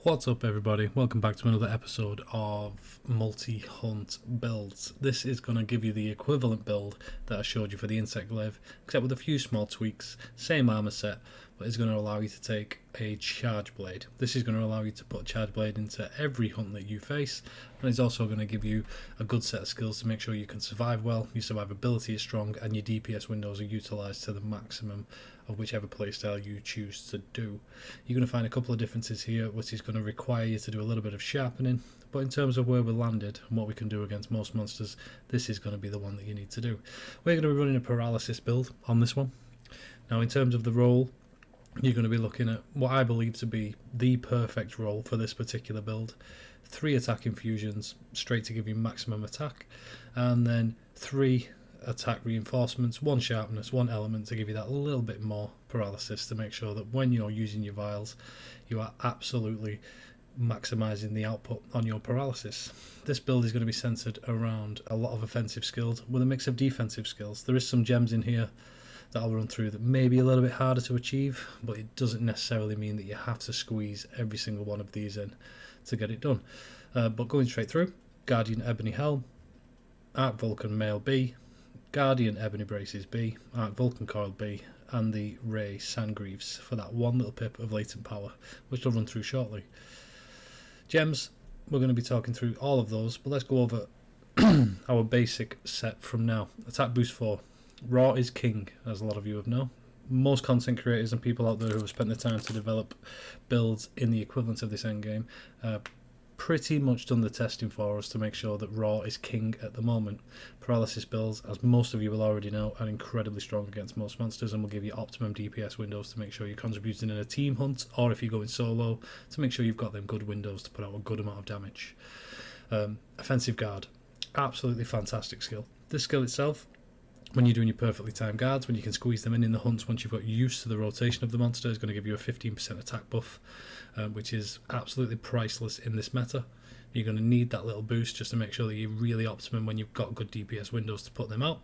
What's up everybody, welcome back to another episode of multi-hunt builds. This is going to give you the equivalent build that I showed you for the insect glaive, except with a few small tweaks, same armor set, but it's going to allow you to take a charge blade. This is going to allow you to put a charge blade into every hunt that you face, and it's also going to give you a good set of skills to make sure you can survive well, your survivability is strong, and your DPS windows are utilised to the maximum of whichever playstyle you choose to do. You're going to find a couple of differences here, which is going to require you to do a little bit of sharpening, but in terms of where we landed and what we can do against most monsters, this is going to be the one that you need to do. We're going to be running a paralysis build on this one. Now in terms of the role, you're going to be looking at what I believe to be the perfect role for this particular build. 3 attack infusions straight to give you maximum attack, and then 3 attack reinforcements, 1 sharpness, 1 element to give you that little bit more paralysis to make sure that when you're using your vials you are absolutely maximising the output on your paralysis. This build is going to be centred around a lot of offensive skills with a mix of defensive skills. There is some gems in here that I'll run through that may be a little bit harder to achieve, but it doesn't necessarily mean that you have to squeeze every single one of these in to get it done. But going straight through, Guardian Ebony Helm, Arc Vulcan Mail B, Guardian Ebony Braces B, Arc Vulcan Coil B, and the Ray Sandgreaves for that one little pip of latent power, which I'll run through shortly. Gems, we're going to be talking through all of those, but let's go over our basic set from now. Attack boost 4. Raw is king, as a lot of you have known. Most content creators and people out there who have spent the time to develop builds in the equivalent of this endgame pretty much done the testing for us to make sure that raw is king at the moment. Paralysis builds, as most of you will already know, are incredibly strong against most monsters and will give you optimum DPS windows to make sure you're contributing in a team hunt, or if you're going solo, to make sure you've got them good windows to put out a good amount of damage. Offensive guard, absolutely fantastic skill. This skill itself, when you're doing your perfectly timed guards, when you can squeeze them in the hunts once you've got used to the rotation of the monster, is going to give you a 15% attack buff, which is absolutely priceless in this meta. You're going to need that little boost just to make sure that you're really optimum when you've got good DPS windows to put them out.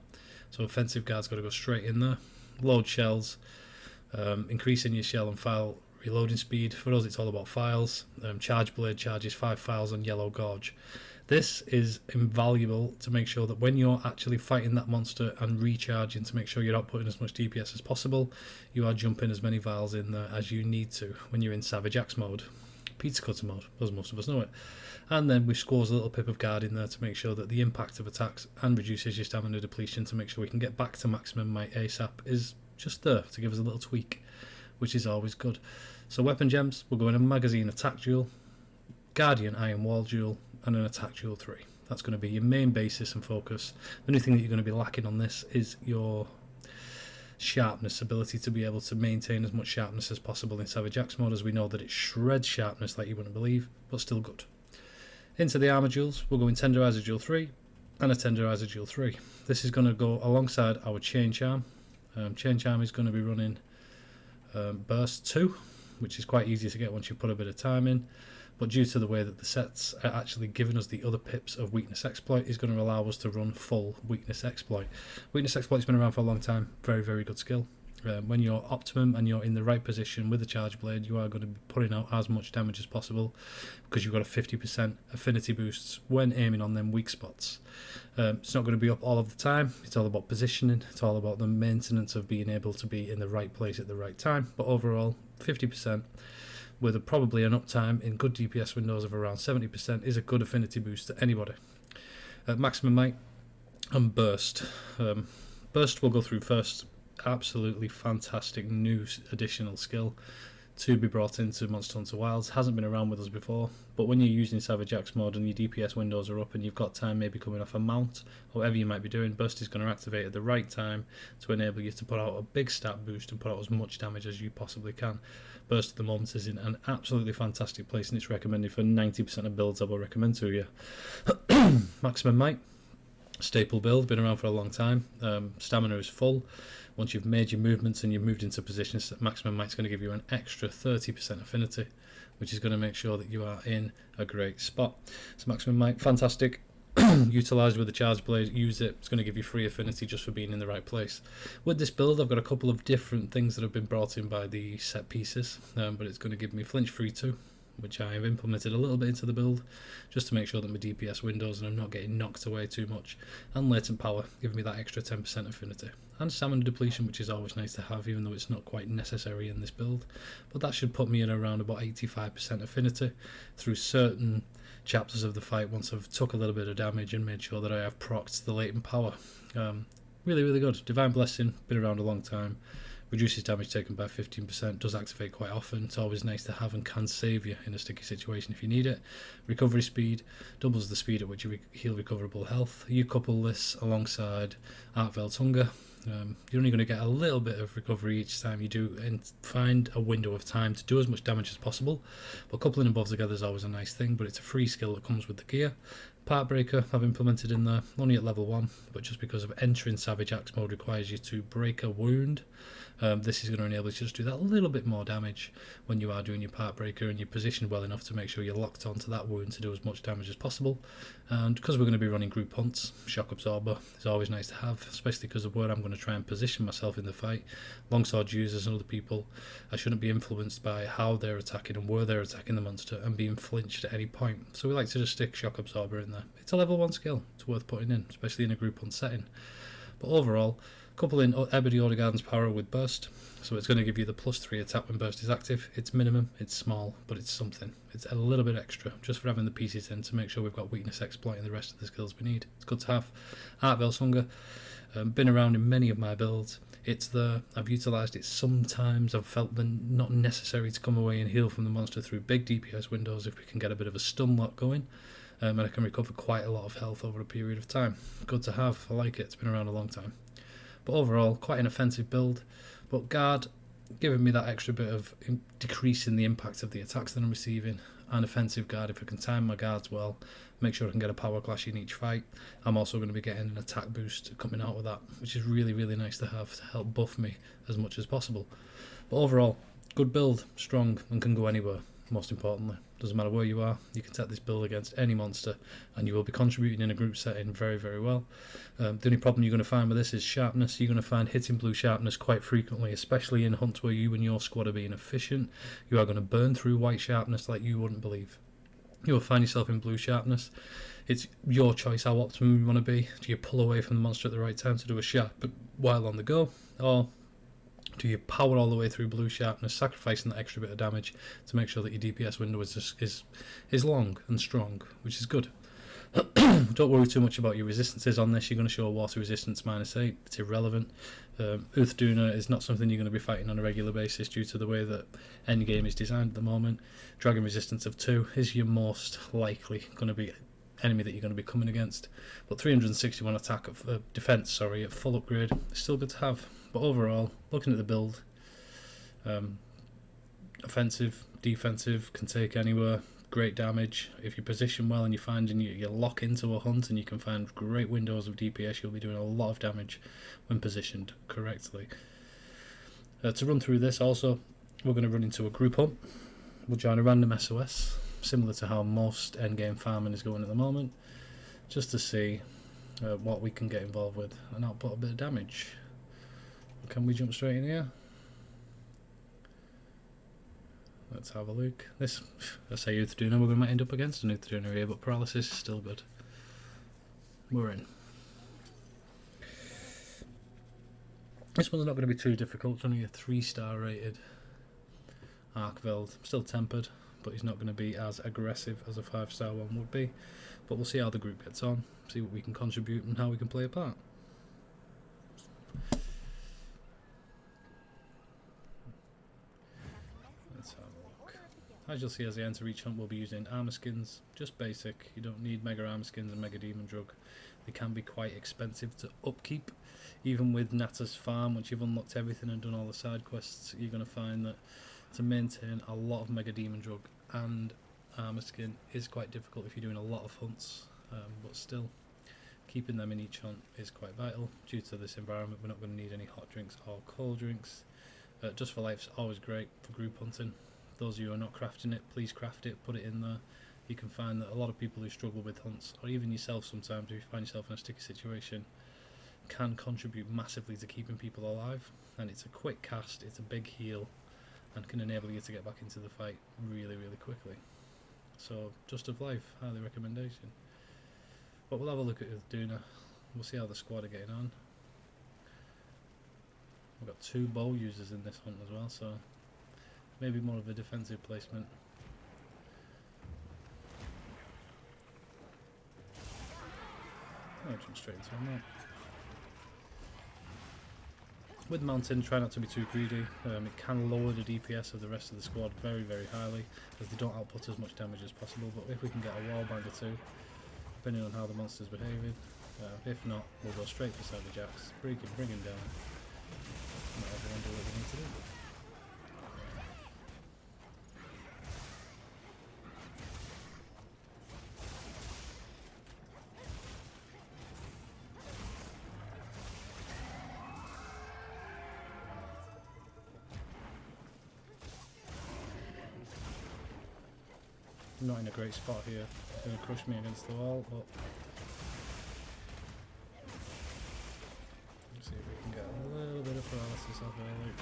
So offensive guard's got to go straight in there. Load shells, increasing your shell and file reloading speed. For us it's all about files. Charge blade charges 5 files on yellow gorge. This is invaluable to make sure that when you're actually fighting that monster and recharging to make sure you're outputting as much DPS as possible, you are jumping as many vials in there as you need to when you're in Savage Axe mode, pizza cutter mode, as most of us know it. And then we scores a little pip of guard in there to make sure that the impact of attacks and reduces your stamina depletion to make sure we can get back to maximum might ASAP is just there to give us a little tweak, which is always good. So weapon gems, we'll go in a magazine attack duel, Guardian Iron Wall duel, and an attack duel 3. That's going to be your main basis and focus. The only thing that you're going to be lacking on this is your sharpness, ability to be able to maintain as much sharpness as possible in Savage Axe mode, as we know that it shreds sharpness like you wouldn't believe, but still good. Into the armor duels, we'll go in Tenderizer duel 3 and a Tenderizer duel 3. This is going to go alongside our Chain Charm. Chain Charm is going to be running Burst 2, which is quite easy to get once you put a bit of time in, but due to the way that the sets are actually giving us the other pips of Weakness Exploit, is going to allow us to run full Weakness Exploit. Weakness Exploit's been around for a long time, very very good skill. When you're optimum and you're in the right position with the charge blade, you are going to be putting out as much damage as possible because you've got a 50% affinity boosts when aiming on them weak spots. It's not going to be up all of the time, it's all about positioning, it's all about the maintenance of being able to be in the right place at the right time, but overall 50% with probably an uptime in good DPS windows of around 70% is a good affinity boost to anybody. Maximum might and burst. Burst we'll go through first. Absolutely fantastic new additional skill to be brought into Monster Hunter Wilds. Hasn't been around with us before, but when you're using Savage Axe mode and your DPS windows are up and you've got time maybe coming off a mount or whatever you might be doing, Burst is going to activate at the right time to enable you to put out a big stat boost and put out as much damage as you possibly can. Burst at the moment is in an absolutely fantastic place, and it's recommended for 90% of builds I will recommend to you. Maximum Might, staple build, been around for a long time. Stamina is full. Once you've made your movements and you've moved into positions, Maximum Might's going to give you an extra 30% affinity, which is going to make sure that you are in a great spot. So Maximum Might, fantastic. Utilised with the charge blade, use it. It's going to give you free affinity just for being in the right place. With this build I've got a couple of different things that have been brought in by the set pieces, but it's going to give me flinch free 2, which I have implemented a little bit into the build just to make sure that my DPS windows and I'm not getting knocked away too much, and latent power giving me that extra 10% affinity, and stamina depletion, which is always nice to have even though it's not quite necessary in this build, but that should put me in around about 85% affinity through certain chapters of the fight once I've took a little bit of damage and made sure that I have procced the latent power. Really good. Divine Blessing, been around a long time, reduces damage taken by 15%, does activate quite often, it's always nice to have and can save you in a sticky situation if you need it. Recovery speed, doubles the speed at which you heal recoverable health. You couple this alongside Arkveld's Hunger, you're only going to get a little bit of recovery each time you do and find a window of time to do as much damage as possible, but coupling them both together is always a nice thing, but it's a free skill that comes with the gear. Part Breaker I've implemented in there, only at level 1, but just because of entering Savage Axe mode requires you to break a wound. This is going to enable you to just do that little bit more damage when you are doing your Part Breaker and you're positioned well enough to make sure you're locked onto that wound to do as much damage as possible. And because we're going to be running group hunts, Shock Absorber is always nice to have, especially because of where I'm going to try and position myself in the fight. Longsword users and other people, I shouldn't be influenced by how they're attacking and where they're attacking the monster and being flinched at any point. So we like to just stick Shock Absorber in there. It's a level 1 skill, it's worth putting in, especially in a group hunt setting. But overall, coupling Ebony Ordergarden's power with burst, so it's going to give you the +3 attack when burst is active. It's minimum, it's small, but it's something. It's a little bit extra, just for having the pieces in to make sure we've got weakness exploiting the rest of the skills we need. It's good to have. Arkveld's Hunger, been around in many of my builds. It's there, I've utilised it sometimes. I've felt them not necessary to come away and heal from the monster through big DPS windows if we can get a bit of a stun lock going. And I can recover quite a lot of health over a period of time. Good to have, I like it, it's been around a long time. But overall, quite an offensive build. But guard, giving me that extra bit of decreasing the impact of the attacks that I'm receiving. And offensive guard, if I can time my guards well, make sure I can get a power clash in each fight. I'm also going to be getting an attack boost coming out of that, which is really nice to have to help buff me as much as possible. But overall, good build, strong, and can go anywhere. Most importantly, doesn't matter where you are, you can set this build against any monster and you will be contributing in a group setting very well. The only problem you're going to find with this is sharpness. You're going to find hitting blue sharpness quite frequently, especially in hunts where you and your squad are being efficient. You are going to burn through white sharpness like you wouldn't believe. You will find yourself in blue sharpness. It's your choice how optimum you want to be. Do you pull away from the monster at the right time to do a sharp while on the go, or do you power all the way through blue sharpness, sacrificing that extra bit of damage to make sure that your DPS window is long and strong, which is good. Don't worry too much about your resistances on this. You're going to show a water resistance -8. It's irrelevant. Duna is not something you're going to be fighting on a regular basis due to the way that endgame is designed at the moment. Dragon resistance of 2 is your most likely going to be enemy that you're going to be coming against. But 361 attack of defense, at full upgrade is still good to have. But overall, looking at the build, offensive, defensive, can take anywhere, great damage. If you position well and you find and you lock into a hunt and you can find great windows of DPS, you'll be doing a lot of damage when positioned correctly. To run through this also, we're going to run into a group hunt. We'll join a random SOS, similar to how most endgame farming is going at the moment, just to see what we can get involved with and output a bit of damage. Can we jump straight in here? Let's have a look. This, I say Duna, we're going to end up against an Duna here, but Paralysis is still good. We're in. This one's not going to be too difficult. It's only a 3-star rated arkveld. Still tempered, but he's not going to be as aggressive as a 5-star one would be. But we'll see how the group gets on, see what we can contribute and how we can play a part. Let's have a look. As you'll see as I enter each hunt, we'll be using armor skins, just basic. You don't need mega armor skins and mega demon drug. They can be quite expensive to upkeep. Even with Nata's farm, once you've unlocked everything and done all the side quests, you're going to find that to maintain a lot of mega demon drug and armor skin is quite difficult if you're doing a lot of hunts, but still keeping them in each hunt is quite vital. Due to this environment, we're not going to need any hot drinks or cold drinks. Just for Life's always great for group hunting. Those of you who are not crafting it, please craft it, put it in there. You can find that a lot of people who struggle with hunts, or even yourself sometimes if you find yourself in a sticky situation, can contribute massively to keeping people alive. And it's a quick cast, it's a big heal, and can enable you to get back into the fight really, really quickly. So, Just of Life, highly recommendation. But we'll have a look at the duna. We'll see how the squad are getting on. We've got 2 bow users in this hunt as well, so maybe more of a defensive placement. I'll jump straight into him now. With mountain, try not to be too greedy. It can lower the DPS of the rest of the squad very, very highly, as they don't output as much damage as possible. But if we can get a wall bang or 2, depending on how the monster's behaving, if not, we'll go straight for Cyber Jacks, bring him down. Let everyone do what they need to do. I'm not in a great spot here. He's going to crush me against the wall, but let's see if we can get a little bit of paralysis off early.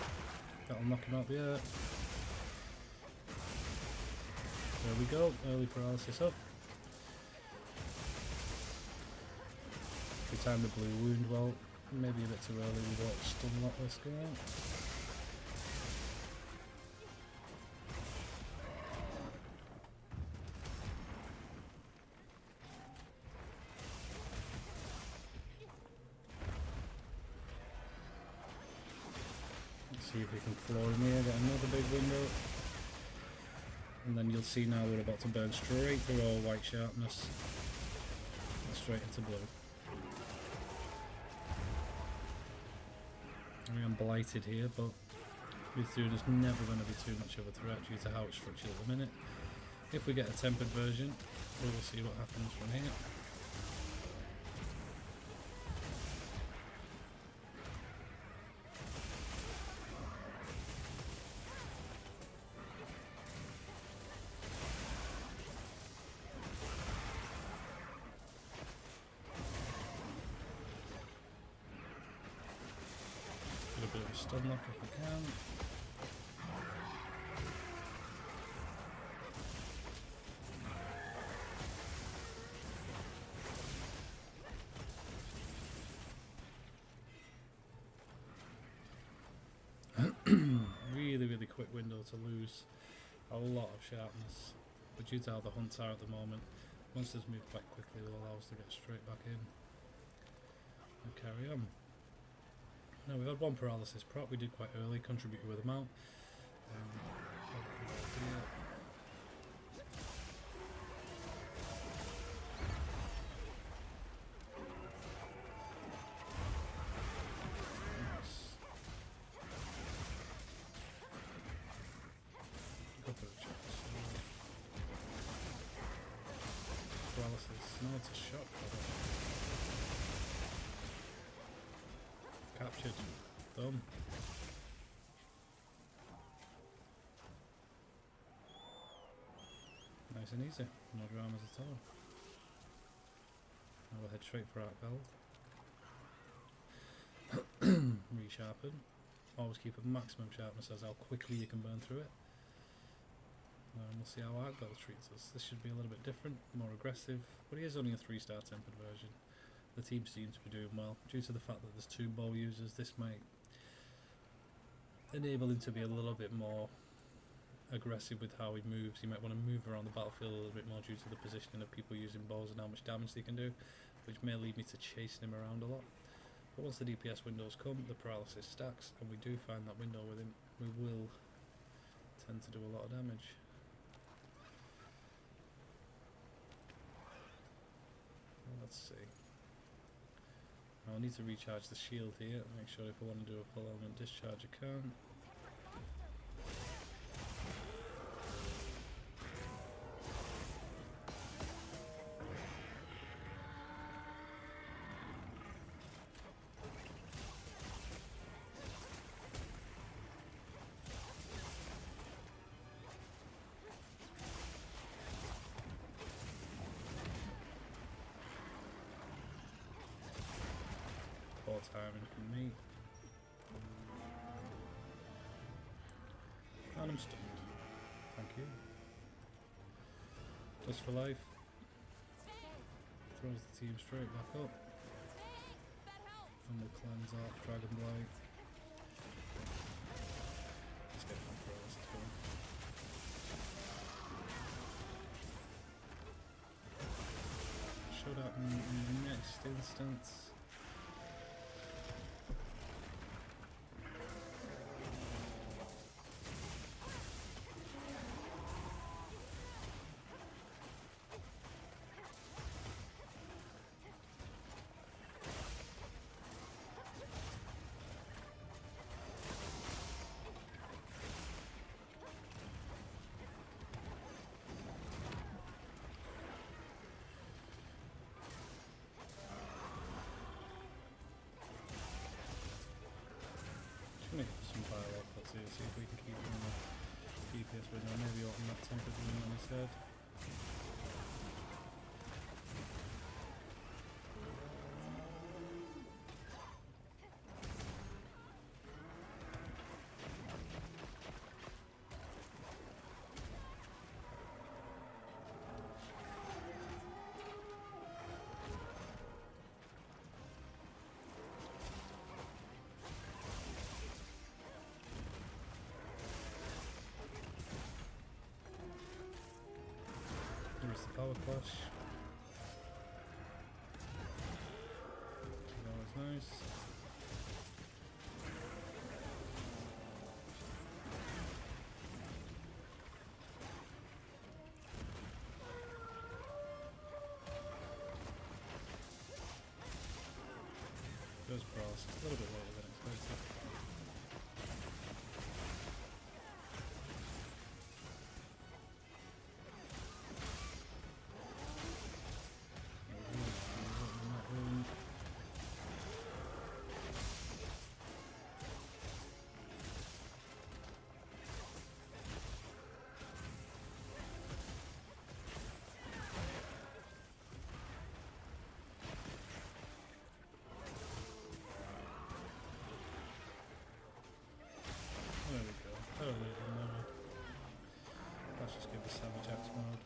That'll knock him out the air. There we go, early paralysis up. We timed the blue wound well, maybe a bit too early, we won't stun lock this guy. See if we can floor him here, get another big window. And then you'll see now we're about to burn straight through all white sharpness and straight into blue. I am blighted here, but Mizutsune is never going to be too much of a threat due to how it's structured at the minute. If we get a tempered version, we will see what happens from here. A bit of a stun lock if we can. Really quick window to lose a lot of sharpness, but due to how the hunts are at the moment, monsters move quite quickly, will allow us to get straight back in and carry on. Now we had 1 paralysis prop, we did quite early, contributed with a mount. Nice. Go for the checks. Paralysis, no, it's a shock. Captured. Done. Nice and easy. No dramas at all. Now we'll head straight for arkveld. Resharpen. Always keep a maximum sharpness as how quickly you can burn through it. And we'll see how arkveld treats us. This should be a little bit different, more aggressive, but he is only a 3-star tempered version. The team seems to be doing well. Due to the fact that there's 2 bow users, this might enable him to be a little bit more aggressive with how he moves. He might want to move around the battlefield a little bit more due to the positioning of people using bows and how much damage they can do, which may lead me to chasing him around a lot. But once the DPS windows come, the paralysis stacks, and we do find that window with him, we will tend to do a lot of damage. Well, let's see. I'll need to recharge the shield here, make sure if I want to do a full element discharge I can. Timing from me. And I'm stunned. Thank you. Just for life. Throws the team straight back up. And we'll cleanse off Dragon Blight. Let's get on for us, let's go. Should happen in the next instance. I'm going to get some fire outputs here, see if we can keep him in the DPS window. Maybe open that temper balloon on his head. There's the power clash. That was nice. Goes Paralysis, a little bit later than expected. There we go. I don't need them now. Let's just give the Savage Axe mode.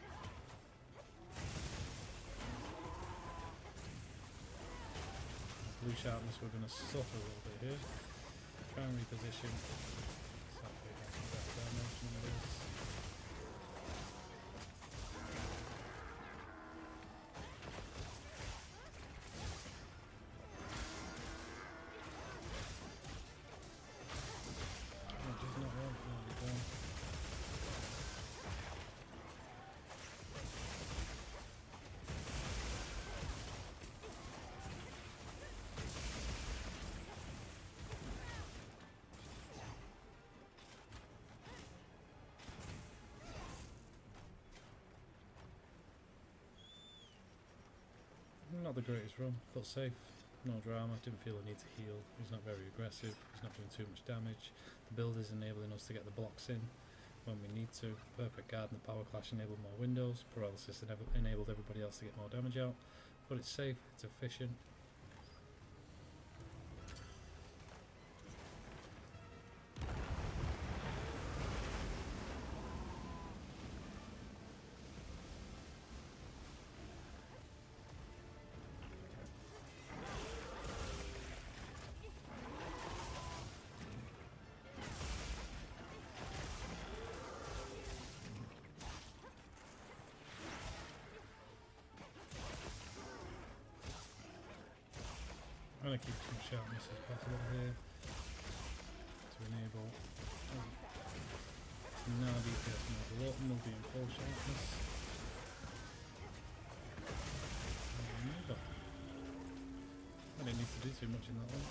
Blue sharpness, we're going to suffer a little bit here. Try and reposition. Sadly, that's the best dimension of this. Does not want to be done. Not the greatest run, but safe. No drama, didn't feel a need to heal. He's not very aggressive, he's not doing too much damage. The build is enabling us to get the blocks in when we need to. Perfect guard and the power clash enabled more windows. Paralysis enabled everybody else to get more damage out. But it's safe, it's efficient. I'm going to keep some sharpness as possible here to enable now DPS model up and we'll be in full sharpness. I didn't need to do too much in that one.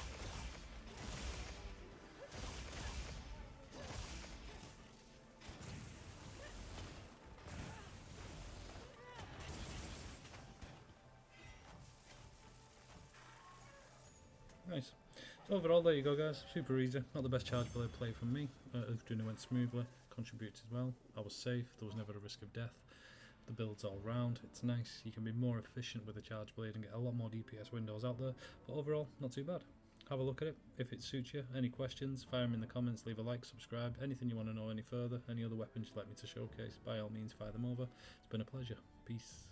Nice. So overall, there you go, guys. Super easy. Not the best charge blade play from me. Udra went smoothly. Contributed well. I was safe. There was never a risk of death. The build's all round. It's nice. You can be more efficient with a charge blade and get a lot more DPS windows out there. But overall, not too bad. Have a look at it. If it suits you, any questions, fire them in the comments, leave a like, subscribe. Anything you want to know any further, any other weapons you'd like me to showcase, by all means fire them over. It's been a pleasure. Peace.